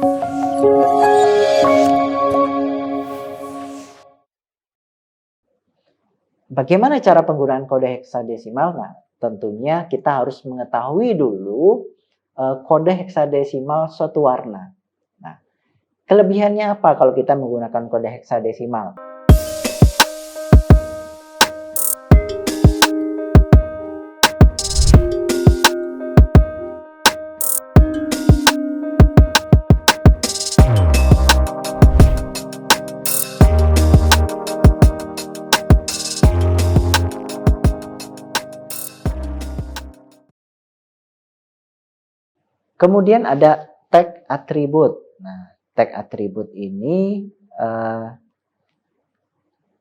Bagaimana cara penggunaan kode heksadesimal? Nah, tentunya kita harus mengetahui dulu kode heksadesimal suatu warna. Nah, kelebihannya apa kalau kita menggunakan kode heksadesimal? Kemudian ada tag atribut. Nah, tag atribut ini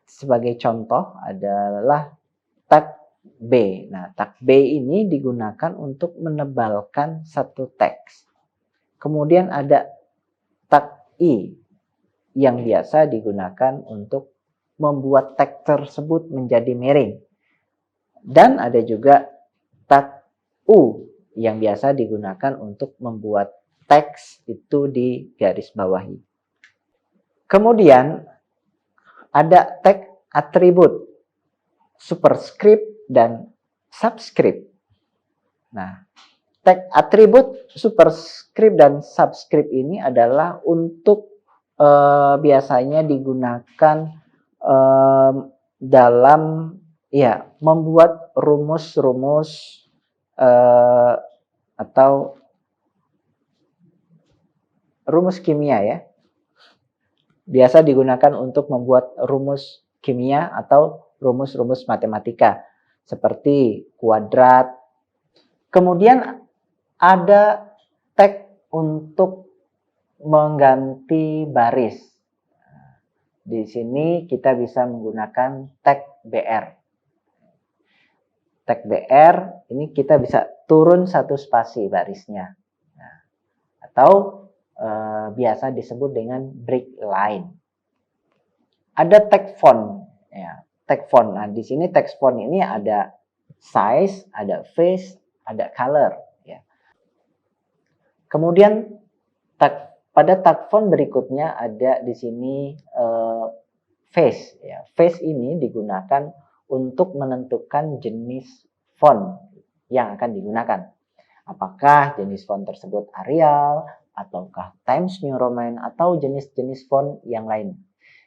sebagai contoh adalah tag B. Nah, tag B ini digunakan untuk menebalkan satu teks. Kemudian ada tag I yang biasa digunakan untuk membuat teks tersebut menjadi miring. Dan ada juga tag U yang biasa digunakan untuk membuat teks itu di garis bawahi. Kemudian ada tag atribut, superscript, dan subscript. Nah, tag atribut, superscript, dan subscript ini adalah untuk biasanya digunakan dalam membuat rumus-rumus atau rumus kimia ya. Biasa digunakan untuk membuat rumus kimia atau rumus-rumus matematika seperti kuadrat. Kemudian ada tag untuk mengganti baris. Di sini kita bisa menggunakan tag BR. Tag BR ini kita bisa turun satu spasi barisnya. Nah, atau biasa disebut dengan break line. Ada tag font. Ya, tag font. Nah, di sini tag font ini ada size, ada face, ada color. Ya. Kemudian pada tag font berikutnya ada di sini face. Ya. Face ini digunakan untuk menentukan jenis font yang akan digunakan. Apakah jenis font tersebut Arial, ataukah Times New Roman, atau jenis-jenis font yang lain.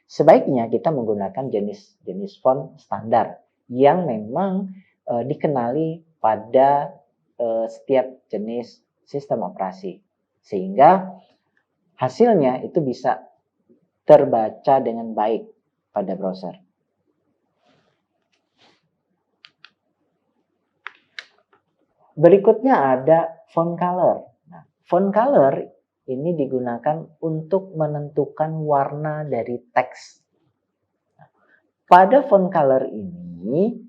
Sebaiknya kita menggunakan jenis-jenis font standar yang memang dikenali pada setiap jenis sistem operasi. Sehingga hasilnya itu bisa terbaca dengan baik pada browser. Berikutnya ada font color. Nah, font color ini digunakan untuk menentukan warna dari teks. Pada font color ini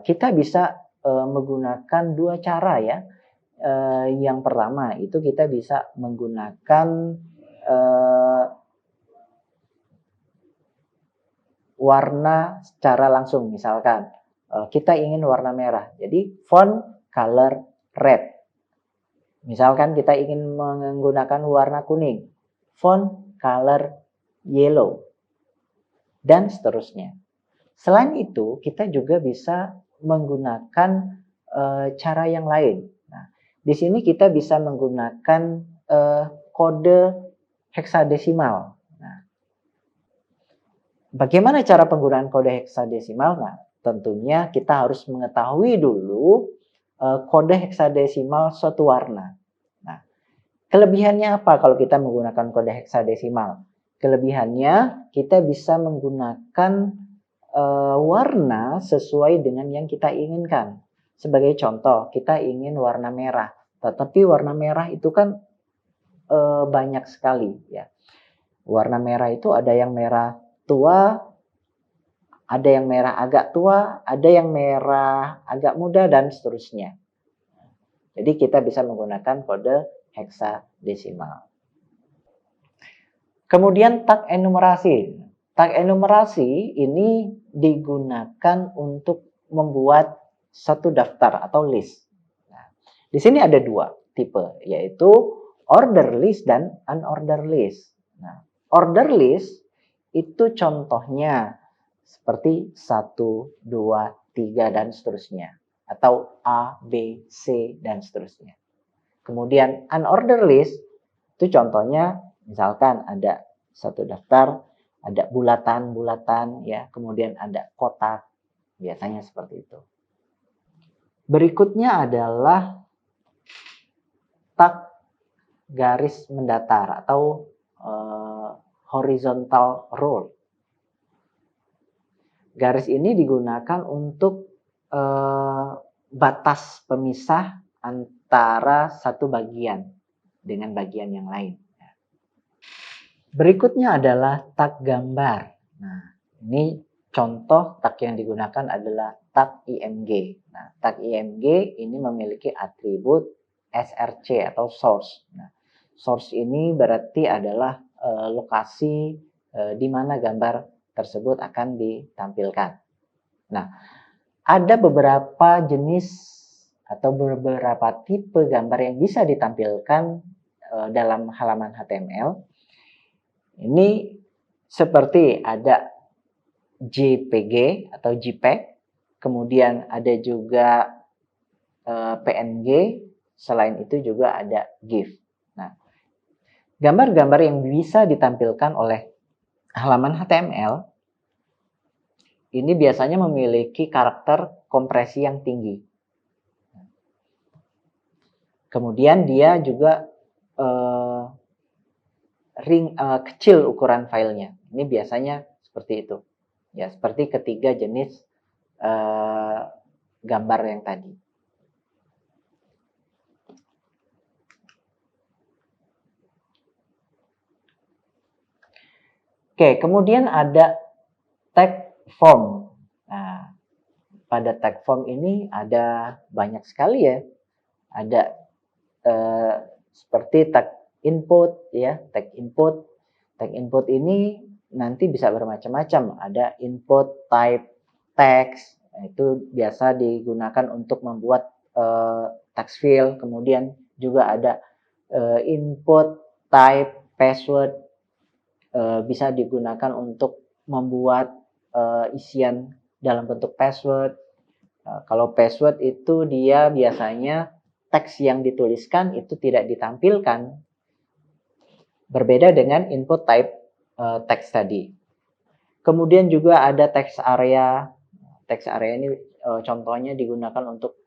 kita bisa menggunakan dua cara ya. Yang pertama itu kita bisa menggunakan warna secara langsung. Misalkan kita ingin warna merah, jadi font color red. Misalkan kita ingin menggunakan warna kuning, font color yellow, dan seterusnya. Selain itu, kita juga bisa menggunakan cara yang lain. Nah, di sini kita bisa menggunakan kode heksadesimal. Nah, bagaimana cara penggunaan kode heksadesimal? Nah, tentunya kita harus mengetahui dulu kode heksadesimal suatu warna. Nah, kelebihannya apa kalau kita menggunakan kode heksadesimal? Kelebihannya kita bisa menggunakan warna sesuai dengan yang kita inginkan. Sebagai contoh, kita ingin warna merah, tetapi warna merah itu kan banyak sekali ya. Warna merah itu ada yang merah tua, ada yang merah agak tua, ada yang merah agak muda, dan seterusnya. Jadi kita bisa menggunakan kode heksadesimal. Kemudian tag enumerasi. Tag enumerasi ini digunakan untuk membuat satu daftar atau list. Nah, di sini ada dua tipe, yaitu order list dan unorder list. Nah, order list itu contohnya seperti 1, 2, 3 dan seterusnya. Atau A, B, C dan seterusnya. Kemudian unorder list itu contohnya misalkan ada satu daftar, ada bulatan-bulatan ya, kemudian ada kotak. Biasanya seperti itu. Berikutnya adalah tag garis mendatar atau horizontal row. Garis ini digunakan untuk batas pemisah antara satu bagian dengan bagian yang lain. Berikutnya adalah tag gambar. Nah, ini contoh tag yang digunakan adalah tag IMG. Nah, tag IMG ini memiliki atribut SRC atau source. Nah, source ini berarti adalah lokasi di mana gambar tersebut akan ditampilkan. Nah, ada beberapa jenis atau beberapa tipe gambar yang bisa ditampilkan dalam halaman HTML. Ini seperti ada JPG atau JPEG, kemudian ada juga PNG, selain itu juga ada GIF. Nah, gambar-gambar yang bisa ditampilkan oleh halaman HTML ini biasanya memiliki karakter kompresi yang tinggi. Kemudian dia juga kecil ukuran filenya. Ini biasanya seperti itu. Ya, seperti ketiga jenis gambar yang tadi. Oke, kemudian ada tag form. Nah, pada tag form ini ada banyak sekali ya. Ada seperti tag input ya, tag input. Tag input ini nanti bisa bermacam-macam. Ada input type text, itu biasa digunakan untuk membuat text field. Kemudian juga ada input type password, bisa digunakan untuk membuat isian dalam bentuk password. Kalau password itu dia biasanya teks yang dituliskan itu tidak ditampilkan, berbeda dengan input type teks tadi. Kemudian juga ada text area. Text area ini contohnya digunakan untuk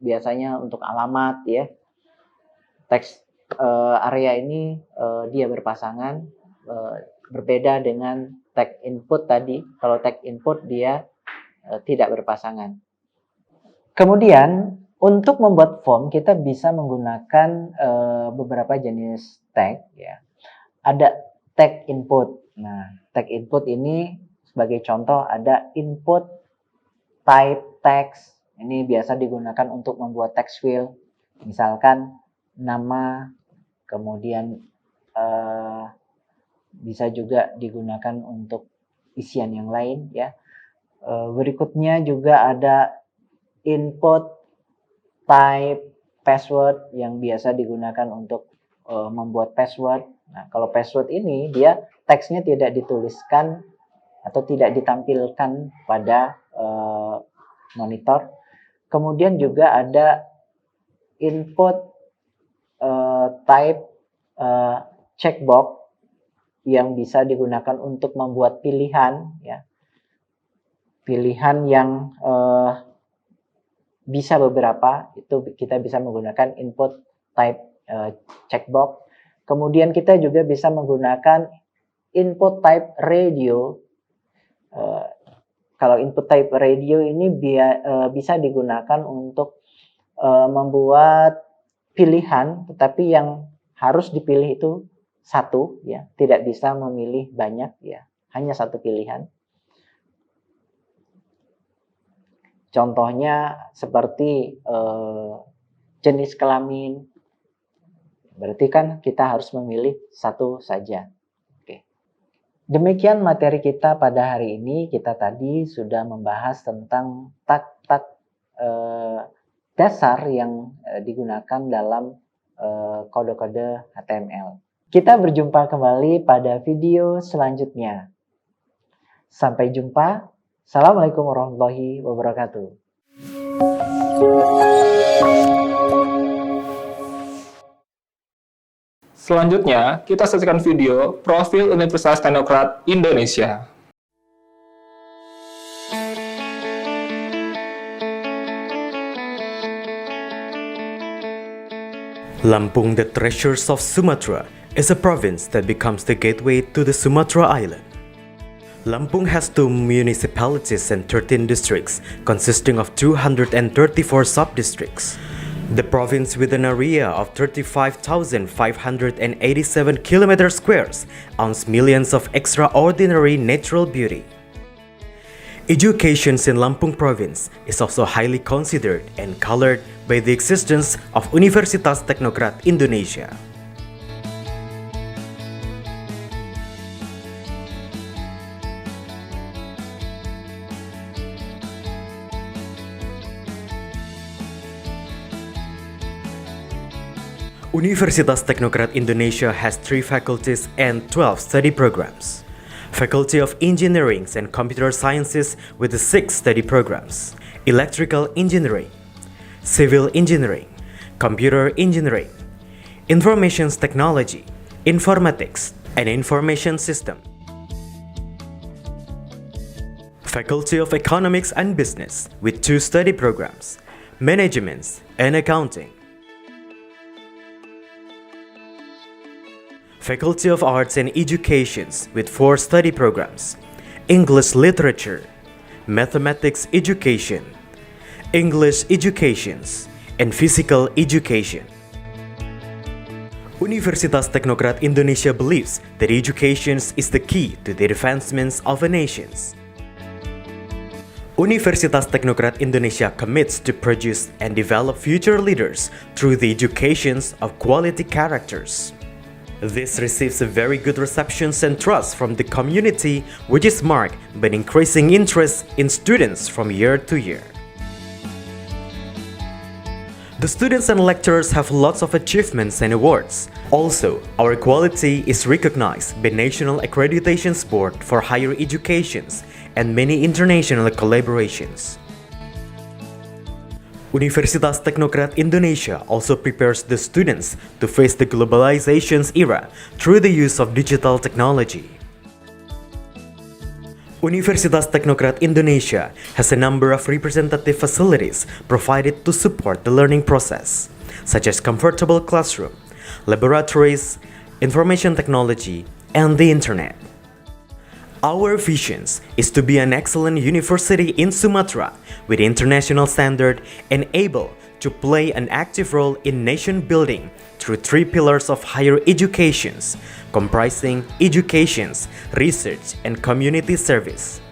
biasanya untuk alamat ya. Text area ini dia berpasangan, berbeda dengan tag input tadi. Kalau tag input dia tidak berpasangan. Kemudian untuk membuat form kita bisa menggunakan beberapa jenis tag ya. Ada tag input. Nah, tag input ini sebagai contoh ada input type text. Ini biasa digunakan untuk membuat text field. Misalkan nama, kemudian bisa juga digunakan untuk isian yang lain ya. Berikutnya juga ada input type password yang biasa digunakan untuk membuat password. Nah, kalau password ini dia teksnya tidak dituliskan atau tidak ditampilkan pada monitor. Kemudian juga ada input type checkbox yang bisa digunakan untuk membuat pilihan ya. Pilihan yang bisa beberapa, itu kita bisa menggunakan input type checkbox. Kemudian kita juga bisa menggunakan input type radio. Kalau input type radio ini bisa digunakan untuk membuat pilihan, tetapi yang harus dipilih itu satu ya, tidak bisa memilih banyak ya, hanya satu pilihan. Contohnya seperti jenis kelamin, berarti kan kita harus memilih satu saja. Oke. Demikian materi kita pada hari ini. Kita tadi sudah membahas tentang tag-tag dasar yang digunakan dalam kode-kode HTML. Kita berjumpa kembali pada video selanjutnya. Sampai jumpa. Assalamualaikum warahmatullahi wabarakatuh. Selanjutnya, kita saksikan video profil Universitas Teknokrat Indonesia. Lampung, the Treasures of Sumatra, is a province that becomes the gateway to the Sumatra Island. Lampung has 2 municipalities and 13 districts, consisting of 234 sub-districts. The province, with an area of 35,587 km squares, owns millions of extraordinary natural beauty. Education in Lampung province is also highly considered and colored by the existence of Universitas Teknokrat Indonesia. Universitas Teknokrat Indonesia has 3 faculties and 12 study programs. Faculty of Engineering and Computer Sciences with the 6 study programs: Electrical Engineering, Civil Engineering, Computer Engineering, Information Technology, Informatics, and Information System. Faculty of Economics and Business with 2 study programs: Management and Accounting. Faculty of Arts and Educations with 4 study programs: English Literature, Mathematics Education, English Educations, and Physical Education. Universitas Teknokrat Indonesia believes that education is the key to the advancement of a nation. Universitas Teknokrat Indonesia commits to produce and develop future leaders through the education of quality characters. This receives a very good reception and trust from the community, which is marked by an increasing interest in students from year to year. The students and lecturers have lots of achievements and awards. Also, our quality is recognized by National Accreditation Board for Higher Education and many international collaborations. Universitas Teknokrat Indonesia also prepares the students to face the globalization era through the use of digital technology. Universitas Teknokrat Indonesia has a number of representative facilities provided to support the learning process, such as comfortable classroom, laboratories, information technology, and the internet. Our vision is to be an excellent university in Sumatra with international standard and able to play an active role in nation building through 3 pillars of higher education, comprising education, research, and community service.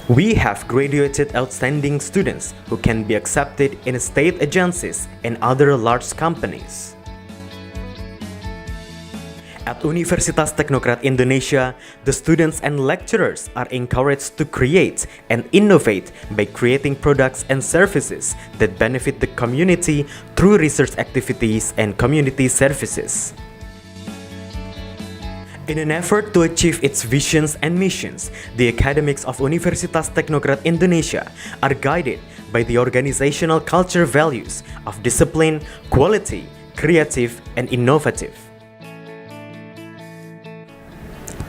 We have graduated outstanding students who can be accepted in state agencies and other large companies. At Universitas Teknokrat Indonesia, the students and lecturers are encouraged to create and innovate by creating products and services that benefit the community through research activities and community services. In an effort to achieve its visions and missions, the academics of Universitas Teknokrat Indonesia are guided by the organizational culture values of discipline, quality, creative, and innovative.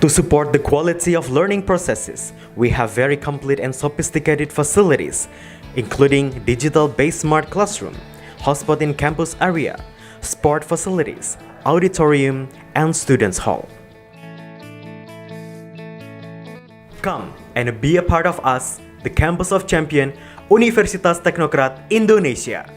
To support the quality of learning processes, we have very complete and sophisticated facilities, including digital-based smart classroom, hotspot in campus area, sport facilities, auditorium, and students' hall. Come and be a part of us, the Campus of Champion, Universitas Teknokrat Indonesia.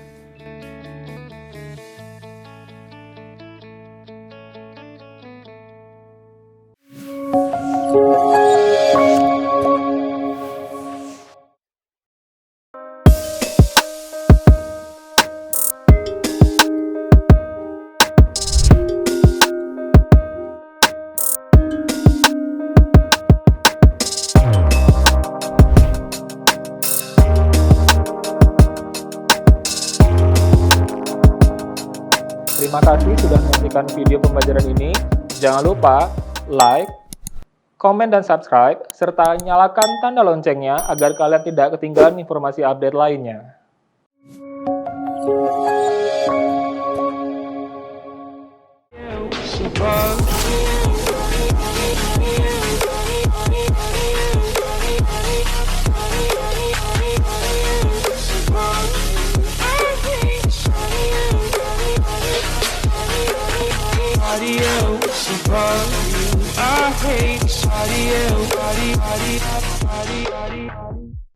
Terima kasih sudah menyaksikan video pembelajaran ini. Jangan lupa like, komen dan subscribe, serta nyalakan tanda loncengnya agar kalian tidak ketinggalan informasi update lainnya. I hate